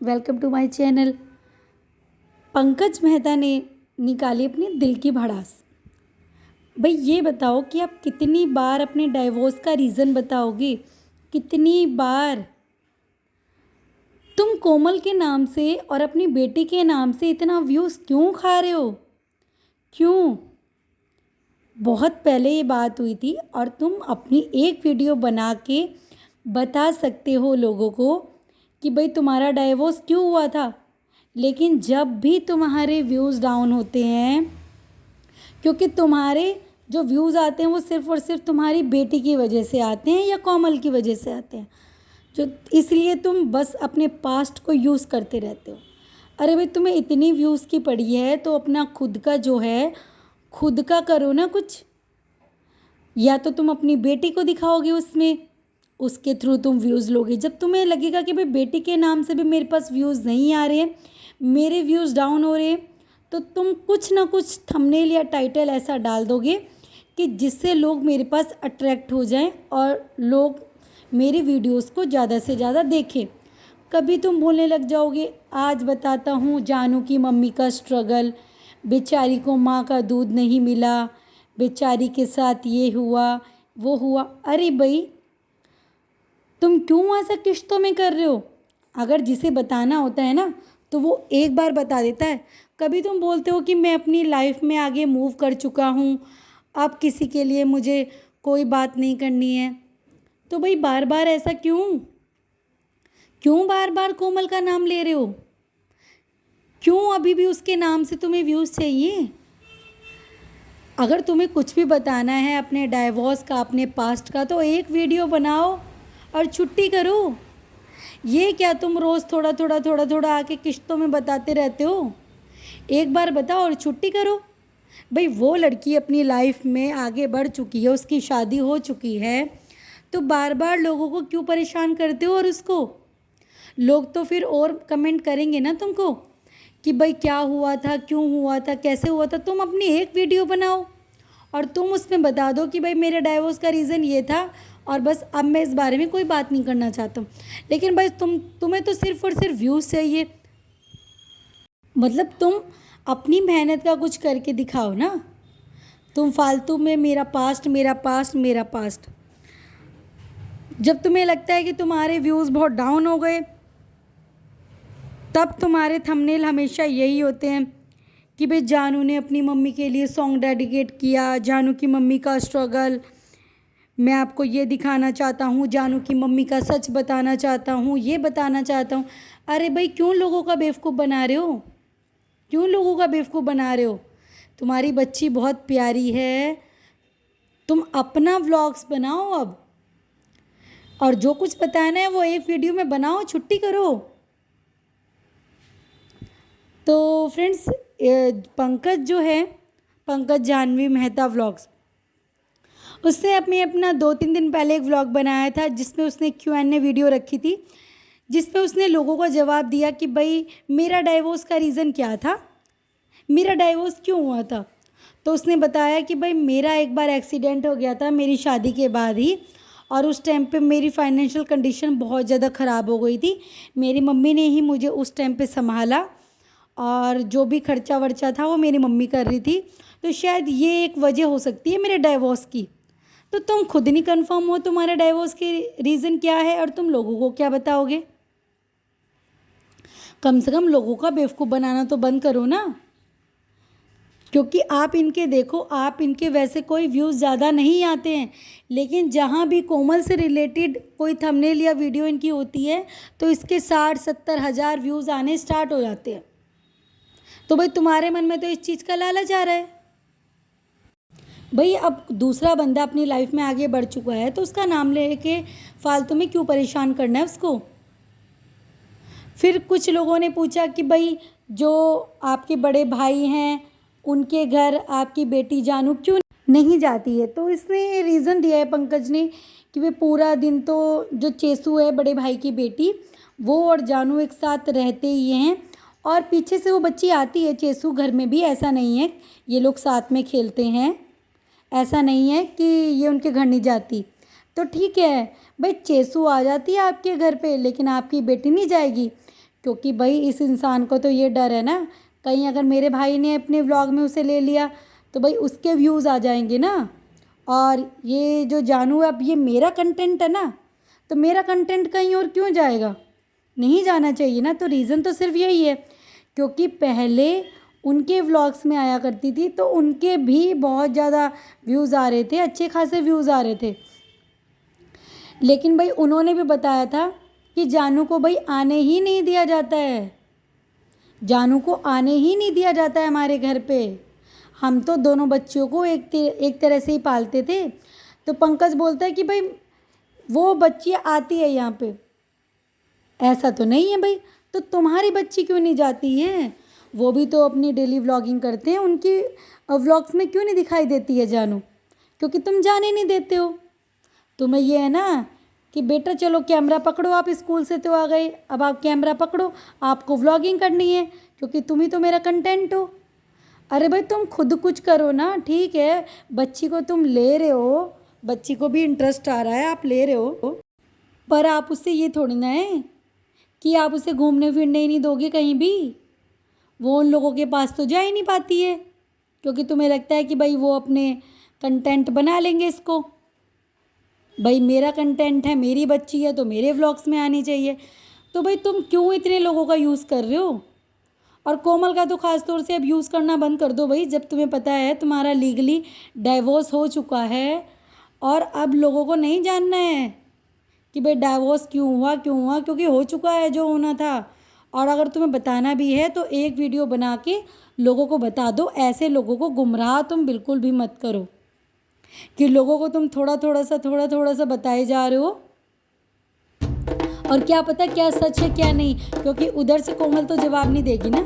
Welcome to my channel. Pankaj Mehta ने निकाली अपनी दिल की भड़ास। भाई ये बताओ कि आप कितनी बार अपने डाइवोर्स का रीज़न बताओगे, कितनी बार। तुम कोमल के नाम से और अपनी बेटी के नाम से इतना व्यूज़ क्यों खा रहे हो, क्यों? बहुत पहले ये बात हुई थी और तुम अपनी एक वीडियो बना के बता सकते हो लोगों को कि भाई तुम्हारा डाइवोर्स क्यों हुआ था। लेकिन जब भी तुम्हारे व्यूज़ डाउन होते हैं, क्योंकि तुम्हारे जो व्यूज़ आते हैं वो सिर्फ़ और सिर्फ तुम्हारी बेटी की वजह से आते हैं या कोमल की वजह से आते हैं, जो इसलिए तुम बस अपने पास्ट को यूज़ करते रहते हो। अरे भाई तुम्हें इतनी व्यूज़ की पड़ी है तो अपना खुद का जो है खुद का करो ना कुछ। या तो तुम अपनी बेटी को दिखाओगे उसमें, उसके थ्रू तुम व्यूज़ लोगे। जब तुम्हें लगेगा कि भाई बेटी के नाम से भी मेरे पास व्यूज़ नहीं आ रहे हैं, मेरे व्यूज़ डाउन हो रहे हैं, तो तुम कुछ ना कुछ थंबनेल या टाइटल ऐसा डाल दोगे कि जिससे लोग मेरे पास अट्रैक्ट हो जाएं और लोग मेरी वीडियोस को ज़्यादा से ज़्यादा देखें। कभी तुम बोलने लग जाओगे, आज बताता हूँ जानू की मम्मी का स्ट्रगल, बेचारी को माँ का दूध नहीं मिला, बेचारी के साथ ये हुआ वो हुआ। अरे भाई तुम क्यों ऐसा किश्तों में कर रहे हो? अगर जिसे बताना होता है ना तो वो एक बार बता देता है। कभी तुम बोलते हो कि मैं अपनी लाइफ में आगे मूव कर चुका हूँ, अब किसी के लिए मुझे कोई बात नहीं करनी है। तो भाई बार बार ऐसा क्यों क्यों बार बार कोमल का नाम ले रहे हो? क्यों अभी भी उसके नाम से तुम्हें व्यूज़ चाहिए? अगर तुम्हें कुछ भी बताना है अपने डाइवोर्स का, अपने पास्ट का, तो एक वीडियो बनाओ और छुट्टी करो। ये क्या तुम रोज़ थोड़ा थोड़ा आके किश्तों में बताते रहते हो? एक बार बताओ और छुट्टी करो। भाई वो लड़की अपनी लाइफ में आगे बढ़ चुकी है, उसकी शादी हो चुकी है, तो बार बार लोगों को क्यों परेशान करते हो? और उसको लोग तो फिर और कमेंट करेंगे ना तुमको कि भाई क्या हुआ था, क्यों हुआ था, कैसे हुआ था। तुम अपनी एक वीडियो बनाओ और तुम उसमें बता दो कि भाई मेरे डाइवोर्स का रीज़न ये था और बस अब मैं इस बारे में कोई बात नहीं करना चाहता हूँ। लेकिन भाई तुम्हें तो सिर्फ और सिर्फ व्यूज़ चाहिए। मतलब तुम अपनी मेहनत का कुछ करके दिखाओ ना। तुम फालतू में मेरा पास्ट मेरा पास्ट मेरा पास्ट। जब तुम्हें लगता है कि तुम्हारे व्यूज़ बहुत डाउन हो गए, तब तुम्हारे थंबनेल हमेशा यही होते हैं कि भाई जानू ने अपनी मम्मी के लिए सॉन्ग डेडिकेट किया, जानू की मम्मी का स्ट्रगल मैं आपको ये दिखाना चाहता हूँ, जानू की मम्मी का सच बताना चाहता हूँ, ये बताना चाहता हूँ। अरे भाई क्यों लोगों का बेवकूफ़ बना रहे हो? क्यों लोगों का बेवकूफ़ बना रहे हो? तुम्हारी बच्ची बहुत प्यारी है, तुम अपना व्लॉग्स बनाओ अब, और जो कुछ बताना है वो एक वीडियो में बनाओ, छुट्टी करो। तो फ्रेंड्स पंकज जो है, पंकज जाह्नवी मेहता व्लॉग्स, उसने अपना 2-3 दिन पहले एक व्लॉग बनाया था जिसमें उसने Q&A वीडियो रखी थी, जिसमें उसने लोगों को जवाब दिया कि भाई मेरा डाइवोर्स का रीज़न क्या था, मेरा डाइवोर्स क्यों हुआ था। तो उसने बताया कि भाई मेरा एक बार एक्सीडेंट हो गया था मेरी शादी के बाद ही, और उस टाइम पे मेरी फाइनेंशियल कंडीशन बहुत ज़्यादा ख़राब हो गई थी। मेरी मम्मी ने ही मुझे उस टाइम पे संभाला और जो भी खर्चा वर्चा था वो मेरी मम्मी कर रही थी। तो शायद ये एक वजह हो सकती है मेरे डाइवोर्स की। तो तुम खुद नहीं कंफर्म हो तुम्हारे डाइवोर्स के रीज़न क्या है और तुम लोगों को क्या बताओगे? कम से कम लोगों का बेवकूफ़ बनाना तो बंद करो ना। क्योंकि आप इनके देखो, आप इनके वैसे कोई व्यूज़ ज़्यादा नहीं आते हैं, लेकिन जहाँ भी कोमल से रिलेटेड कोई थंबनेल या वीडियो इनकी होती है तो इसके 60-70 हज़ार व्यूज़ आने स्टार्ट हो जाते हैं। तो भाई तुम्हारे मन में तो इस चीज़ का लालच आ रहा है। भाई अब दूसरा बंदा अपनी लाइफ में आगे बढ़ चुका है तो उसका नाम लेके फालतू में क्यों परेशान करना है उसको? फिर कुछ लोगों ने पूछा कि भाई जो आपके बड़े भाई हैं उनके घर आपकी बेटी जानू क्यों नहीं जाती है? तो इसने रीज़न दिया है पंकज ने कि वे पूरा दिन तो जो चेसू है बड़े भाई की बेटी, वो और जानू एक साथ रहते ही हैं और पीछे से वो बच्ची आती है चेसू घर में भी। ऐसा नहीं है ये लोग साथ में खेलते हैं, ऐसा नहीं है कि ये उनके घर नहीं जाती। तो ठीक है भाई चेसू आ जाती है आपके घर पे, लेकिन आपकी बेटी नहीं जाएगी। क्योंकि भाई इस इंसान को तो ये डर है ना, कहीं अगर मेरे भाई ने अपने व्लॉग में उसे ले लिया तो भाई उसके व्यूज़ आ जाएंगे ना। और ये जो जानू है, अब ये मेरा कंटेंट है ना, तो मेरा कंटेंट कहीं और क्यों जाएगा, नहीं जाना चाहिए ना। तो रीज़न तो सिर्फ यही है, क्योंकि पहले उनके व्लॉग्स में आया करती थी तो उनके भी बहुत ज़्यादा व्यूज़ आ रहे थे, अच्छे खासे व्यूज़ आ रहे थे। लेकिन भाई उन्होंने भी बताया था कि जानू को भाई आने ही नहीं दिया जाता है, जानू को आने ही नहीं दिया जाता है हमारे घर पे। हम तो दोनों बच्चियों को एक तरह से ही पालते थे। तो पंकज बोलता है कि भाई वो बच्ची आती है यहाँ पे, ऐसा तो नहीं है भाई, तो तुम्हारी बच्ची क्यों नहीं जाती है? वो भी तो अपनी डेली व्लॉगिंग करते हैं, उनकी व्लॉग्स में क्यों नहीं दिखाई देती है जानू? क्योंकि तुम जाने नहीं देते हो। तुम्हें ये है ना कि बेटा चलो कैमरा पकड़ो, आप स्कूल से तो आ गए, अब आप कैमरा पकड़ो, आपको व्लॉगिंग करनी है क्योंकि तुम ही तो मेरा कंटेंट हो। अरे भाई तुम खुद कुछ करो ना। ठीक है, बच्ची को तुम ले रहे हो, बच्ची को भी इंटरेस्ट आ रहा है, आप ले रहे हो, पर आप उससे ये थोड़ी ना है कि आप उसे घूमने फिरने ही नहीं दोगे कहीं भी। वो उन लोगों के पास तो जा ही नहीं पाती है, क्योंकि तुम्हें लगता है कि भाई वो अपने कंटेंट बना लेंगे इसको। भाई मेरा कंटेंट है, मेरी बच्ची है तो मेरे व्लॉग्स में आनी चाहिए। तो भाई तुम क्यों इतने लोगों का यूज़ कर रहे हो? और कोमल का तो ख़ास तौर से अब यूज़ करना बंद कर दो भाई, जब तुम्हें पता है तुम्हारा लीगली डाइवोर्स हो चुका है। और अब लोगों को नहीं जानना है कि भाई डाइवोर्स क्यों हुआ, क्योंकि हो चुका है जो होना था। और अगर तुम्हें बताना भी है तो एक वीडियो बना के लोगों को बता दो। ऐसे लोगों को गुमराह तुम बिल्कुल भी मत करो कि लोगों को तुम थोड़ा थोड़ा सा बताए जा रहे हो, और क्या पता क्या सच है क्या नहीं, क्योंकि उधर से कोमल तो जवाब नहीं देगी ना।